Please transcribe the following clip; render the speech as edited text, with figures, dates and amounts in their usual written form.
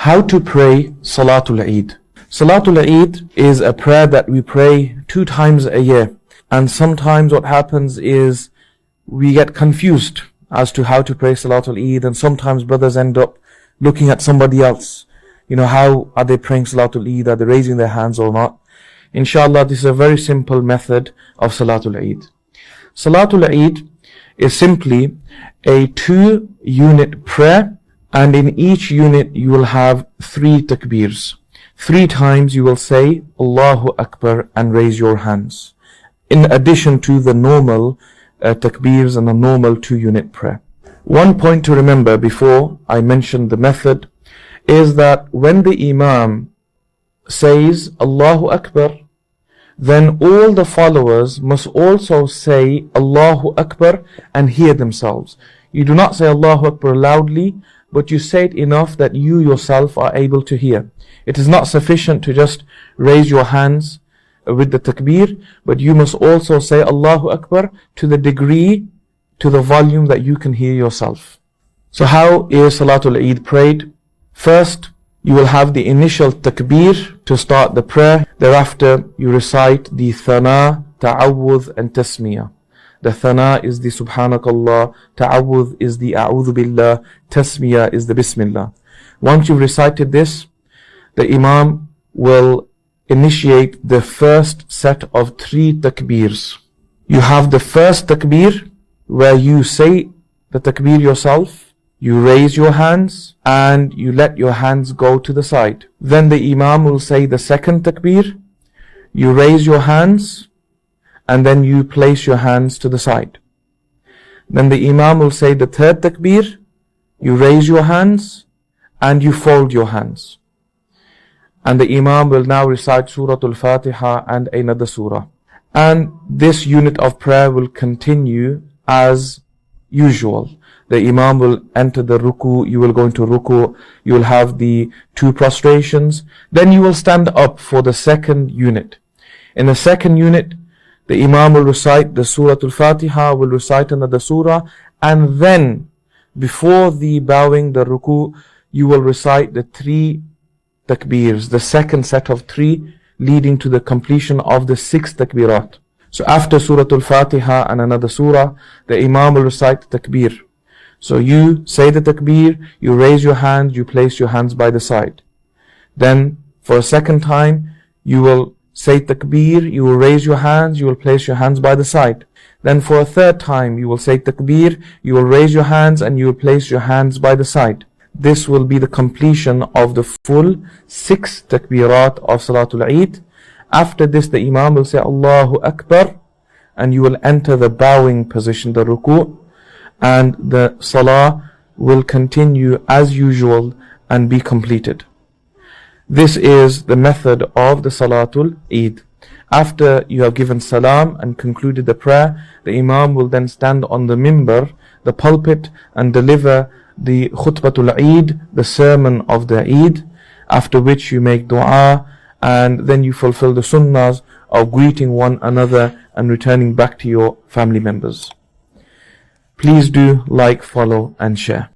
How to pray Salatul Eid. Salatul Eid is a prayer that we pray 2 times a year. And sometimes what happens is we get confused as to how to pray Salatul Eid, and sometimes brothers end up looking at somebody else. How are they praying Salatul Eid? Are they raising their hands or not? Inshallah, this is a very simple method of Salatul Eid. Salatul Eid is simply a 2-unit prayer, and in each unit you will have 3 takbirs. 3 times you will say Allahu Akbar and raise your hands, in addition to the normal takbirs and the normal 2-unit prayer. One point to remember before I mention the method is that when the Imam says Allahu Akbar, then all the followers must also say Allahu Akbar and hear themselves. You do not say Allahu Akbar loudly, but you say it enough that you yourself are able to hear. It is not sufficient to just raise your hands with the takbir, but you must also say Allahu Akbar to the degree, to the volume that you can hear yourself. So how is Salatul Eid prayed? First, you will have the initial takbir to start the prayer. Thereafter, you recite the thana, ta'awudh and tasmiyah. The thana is the subhanakallah, ta'awudh is the a'udhu billah, tasmiyah is the bismillah. Once you've recited this, the Imam will initiate the first set of 3 takbirs. You have the first takbir where you say the takbir yourself, you raise your hands and you let your hands go to the side. Then the Imam will say the second takbir, you raise your hands and then you place your hands to the side. Then the Imam will say the third takbir, you raise your hands and you fold your hands. And the Imam will now recite Surah Al-Fatiha and another surah. And this unit of prayer will continue as usual. The Imam will enter the ruku, you will go into ruku, you will have the 2 prostrations, then you will stand up for the second unit. In the second unit, the Imam will recite the Surah Al-Fatiha, will recite another surah, and then before the bowing, the ruku, you will recite the 3 takbirs, the second set of 3 leading to the completion of the 6 takbirat. So after Surah Al-Fatiha and another surah, the Imam will recite the takbir. So you say the takbir, you raise your hands, you place your hands by the side. Then for a second time, you will say takbir, you will raise your hands, you will place your hands by the side. Then for a third time, you will say takbir, you will raise your hands and you will place your hands by the side. This will be the completion of the full 6 takbirat of Salatul Eid. After this, the Imam will say Allahu Akbar and you will enter the bowing position, the ruku', and the salah will continue as usual and be completed. This is the method of the Salatul Eid. After you have given salam and concluded the prayer, the Imam will then stand on the mimbar, the pulpit, and deliver the khutbatul Eid, the sermon of the Eid, after which you make dua, and then you fulfill the sunnahs of greeting one another and returning back to your family members. Please do like, follow and share.